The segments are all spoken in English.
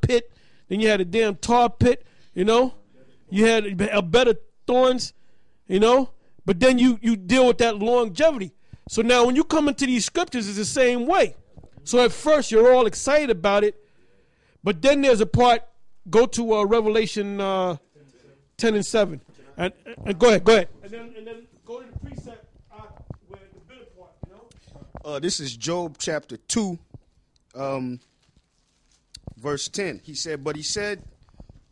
pit. Then you had a damn tar pit, you know. You had a bed of thorns, you know. But then you deal with that longevity. So now when you come into these scriptures, it's the same way. So at first you're all excited about it. But then there's a part, go to Revelation 10 and 7. And go ahead. And then go to the precept where the bitter part, you know. This is Job chapter 2, verse 10. He said, but he said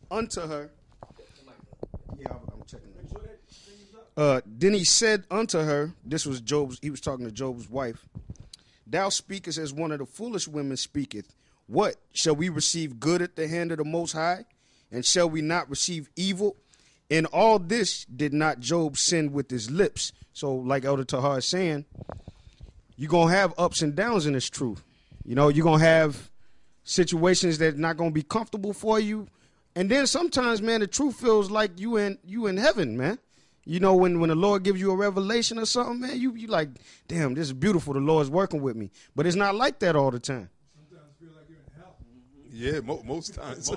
unto her, I'm checking it. Then he said unto her, this was he was talking to Job's wife, thou speakest as one of the foolish women speaketh. What? Shall we receive good at the hand of the Most High? And shall we not receive evil? In all this did not Job sin with his lips. So like Elder Tahar is saying, you're going to have ups and downs in this truth. You know, you're going to have situations that are not going to be comfortable for you. And then sometimes, man, the truth feels like you in heaven, man. You know, when the Lord gives you a revelation or something, man, you like, damn, this is beautiful. The Lord's working with me. But it's not like that all the time. Sometimes feel like you're in hell. Yeah, most times.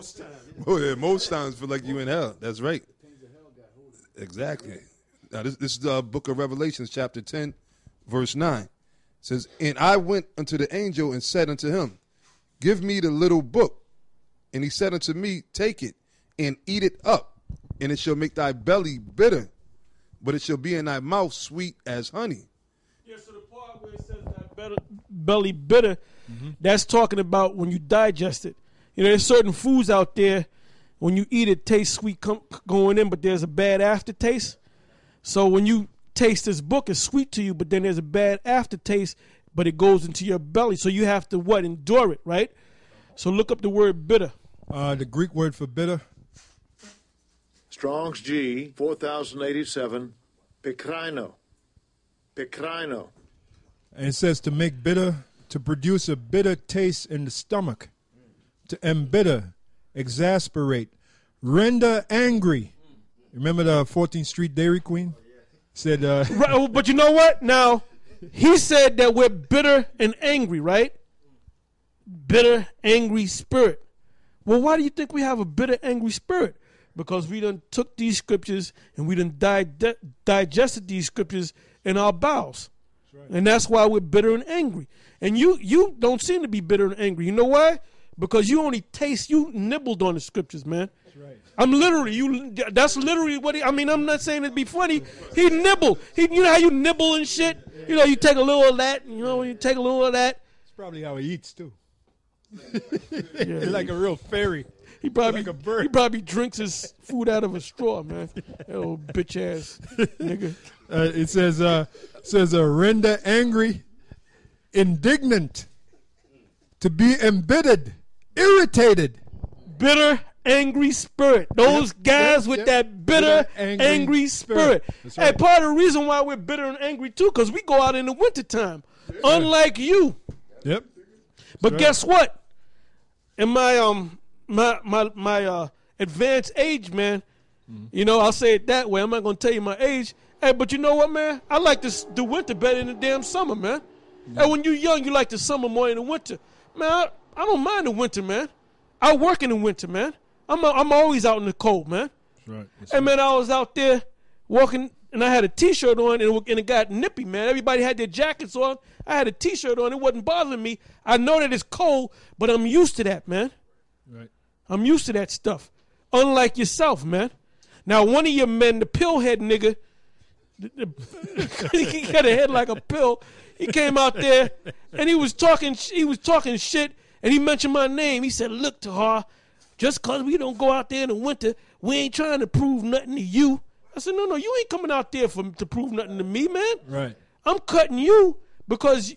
Most times feel like you're in hell. That's right. Exactly. Now, this is the book of Revelation, chapter 10, verse 9. It says, and I went unto the angel and said unto him, give me the little book. And he said unto me, take it and eat it up, and it shall make thy belly bitter, but it shall be in thy mouth sweet as honey. Yeah, so the part where it says that belly bitter, that's talking about when you digest it. You know, there's certain foods out there, when you eat it, tastes sweet going in, but there's a bad aftertaste. So when you taste this book, it's sweet to you, but then there's a bad aftertaste, but it goes into your belly. So you have to, endure it, right? So look up the word bitter. The Greek word for bitter. Strong's G, 4087, pikrino. Pikrino. And it says to make bitter, to produce a bitter taste in the stomach, to embitter, exasperate, render angry. Remember the 14th Street Dairy Queen? Said, right, but you know what? Now, he said that we're bitter and angry, right? Bitter, angry spirit. Well, why do you think we have a bitter, angry spirit? Because we done took these scriptures and we done digested these scriptures in our bowels. That's right. And that's why we're bitter and angry. And you don't seem to be bitter and angry. You know why? Because you nibbled on the scriptures, man. That's right. That's literally what I'm not saying it to be funny. He nibbled. You know how you nibble and shit? You know, you take a little of that, you take a little of that. It's probably how he eats, too. He's like a real fairy. He probably like a bird. He probably drinks his food out of a straw, man. That old bitch ass nigga. It says render angry, indignant, to be embittered, irritated, bitter, angry spirit. Those guys with that bitter, angry spirit. Right. Hey, part of the reason why we're bitter and angry too, because we go out in the wintertime, unlike you. Yep. But guess what? In my my advanced age, man, I'll say it that way. I'm not gonna tell you my age. Hey, but you know what, man? I like the winter better than the damn summer, man. Hey, when you're young, you like the summer more than the winter. Man, I don't mind the winter, man. I work in the winter, man. I'm always out in the cold, man. That's right. Hey, man, I was out there walking, and I had a T-shirt on, and it got nippy, man. Everybody had their jackets on. I had a T-shirt on. It wasn't bothering me. I know that it's cold, but I'm used to that, man. Right. I'm used to that stuff. Unlike yourself, man. Now, one of your men, the pillhead nigga, he got a head like a pill. He came out there, and he was talking shit, and he mentioned my name. He said, look, Tahar, just because we don't go out there in the winter, we ain't trying to prove nothing to you. I said, no, you ain't coming out there to prove nothing to me, man. Right. I'm cutting you because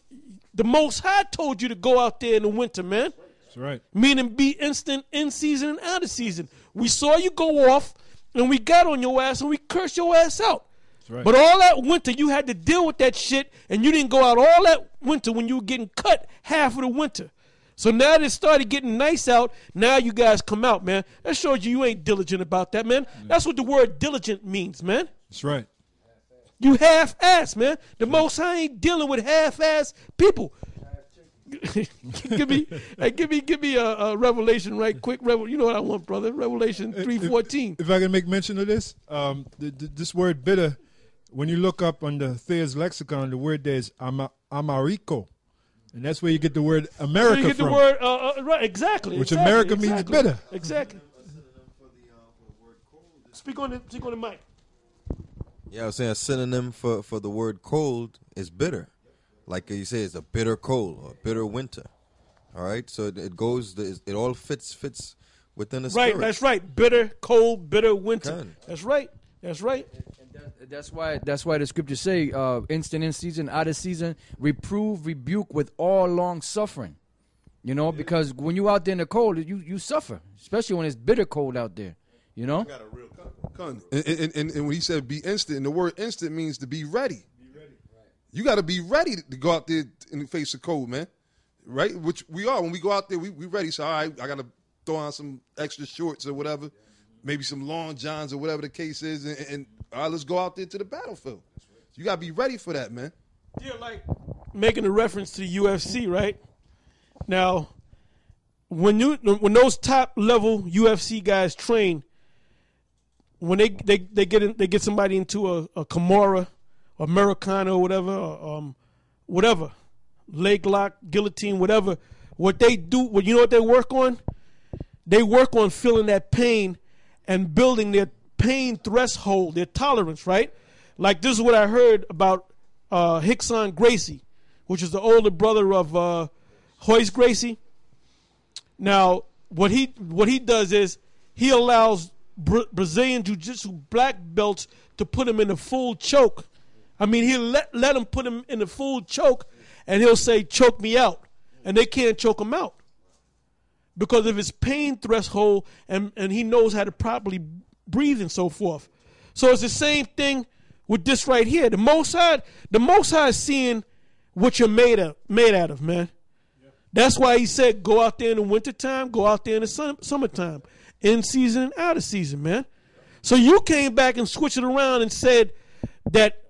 the Most High told you to go out there in the winter, man. That's right. Meaning be instant in season and out of season. We saw you go off, and we got on your ass, and we cursed your ass out. That's right. But all that winter, you had to deal with that shit, and you didn't go out all that winter when you were getting cut half of the winter. So now that it started getting nice out, now you guys come out, man. That shows you ain't diligent about that, man. Yeah. That's what the word diligent means, man. That's right. You half-ass, man. The Most High ain't dealing with half-ass people. give me a revelation right quick. You know what I want, brother? Revelation 3:14. If I can make mention of this, this word bitter, when you look up on the Thayer's lexicon, the word there is amarico, and that's where you get the word America So you get from. the word right, exactly. Which exactly, America means exactly, bitter. Exactly. Speak on the mic. Yeah, I was saying a synonym for the word cold is bitter. Like you say, it's a bitter cold or bitter winter. All right, so it all fits within the Right, spirit. that's right. Bitter, cold, bitter winter. Can. That's right. That's right. That's why the scriptures say, instant in season, out of season, reprove, rebuke with all long suffering. You know, because when you out there in the cold, you suffer, especially when it's bitter cold out there. You know. And when he said be instant, and the word instant means to be ready. You got to be ready to go out there in the face of cold, man. Right? Which we are. When we go out there, we ready. So, all right, I got to throw on some extra shorts or whatever, maybe some long johns or whatever the case is, and all right, let's go out there to the battlefield. You got to be ready for that, man. Yeah, like making a reference to the UFC, right? Now, when those top level UFC guys train, when they get somebody into a Kimura, Americana or whatever, leg lock, guillotine, whatever. What they do, you know what they work on? They work on feeling that pain and building their pain threshold, their tolerance, right? Like this is what I heard about Rickson Gracie, which is the older brother of Royce Gracie. Now, what he does is he allows Brazilian Jiu-Jitsu black belts to put him in a full choke. I mean, he'll let him put him in a full choke, and he'll say, choke me out. And they can't choke him out because of his pain threshold, and he knows how to properly breathe and so forth. So it's the same thing with this right here. The Most High is seeing what you're made out of, man. That's why he said, go out there in the wintertime, go out there in the summertime, in season and out of season, man. So you came back and switched it around and said that,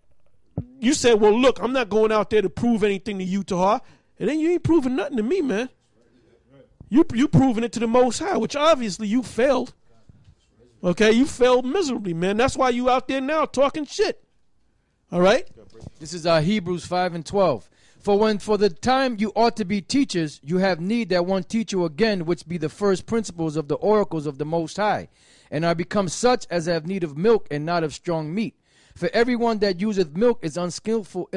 you said, well, look, I'm not going out there to prove anything to you, Tahar. And then you ain't proving nothing to me, man. You proving it to the Most High, which obviously you failed. Okay, you failed miserably, man. That's why you out there now talking shit. All right? This is Hebrews 5:12. For the time you ought to be teachers, you have need that one teach you again, which be the first principles of the oracles of the Most High, and are become such as have need of milk and not of strong meat. For everyone that useth milk is unskillful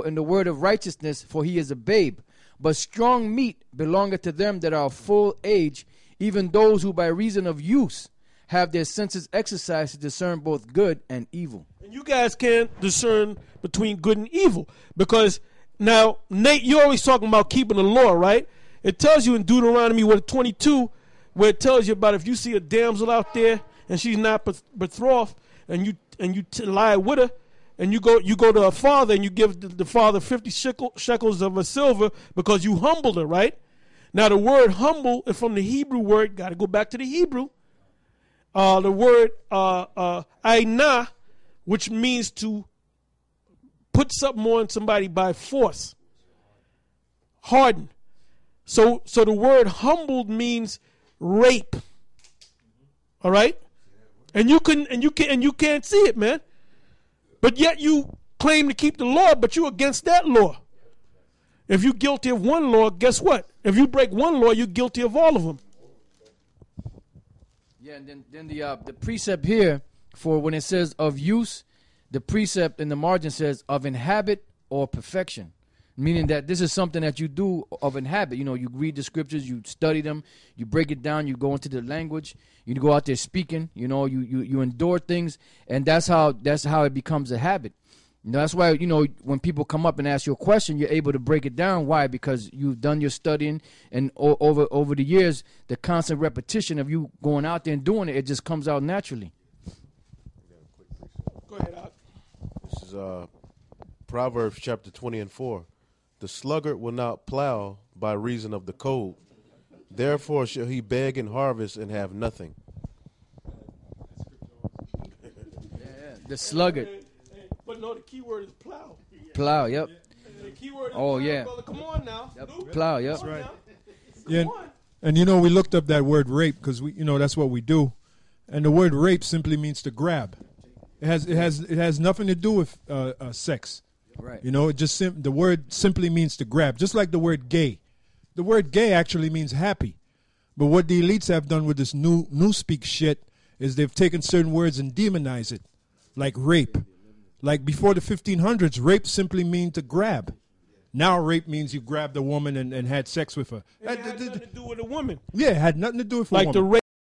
in the word of righteousness, for he is a babe. But strong meat belongeth to them that are of full age, even those who by reason of use have their senses exercised to discern both good and evil. And you guys can't discern between good and evil. Because now, Nate, you're always talking about keeping the law, right? It tells you in Deuteronomy 22, where it tells you about if you see a damsel out there and she's not betrothed, and you lie with her, and you go to her father and you give the father 50 shekels of a silver because you humbled her, right? Now the word humble is from the Hebrew word. Got to go back to the Hebrew. The word ainah, which means to put something on somebody by force, harden. So the word humbled means rape. All right. And you can't see it, man. But yet you claim to keep the law, but you're against that law. If you're guilty of one law, guess what? If you break one law, you're guilty of all of them. Yeah, and then the precept here for when it says of use, the precept in the margin says of inhabit or perfection. Meaning that this is something that you do of inhabit. You know, you read the scriptures, you study them, you break it down, you go into the language, you go out there speaking, you know, you endure things, and that's how it becomes a habit. You know, that's why, you know, when people come up and ask you a question, you're able to break it down. Why? Because you've done your studying, and over the years, the constant repetition of you going out there and doing it, it just comes out naturally. Go ahead, Al. This is Proverbs chapter 20:4. The sluggard will not plow by reason of the cold. Therefore shall he beg and harvest and have nothing. The sluggard. But no, the key word is plow. Plow, yep. Oh, yeah. Brother, come on now. Yep. Plow, yep. Come on now. Yeah, Come on. and you know, we looked up that word rape because we, you know, that's what we do, and the word rape simply means to grab. It has nothing to do with sex. Right. You know, it just the word simply means to grab, just like the word gay. The word gay actually means happy, but what the elites have done with this new speak shit is they've taken certain words and demonized it, like rape. Like before the 1500s, rape simply means to grab. Now rape means you grabbed a woman and had sex with her. It had nothing to do with a woman. Yeah, it had nothing to do with a Like woman. the rape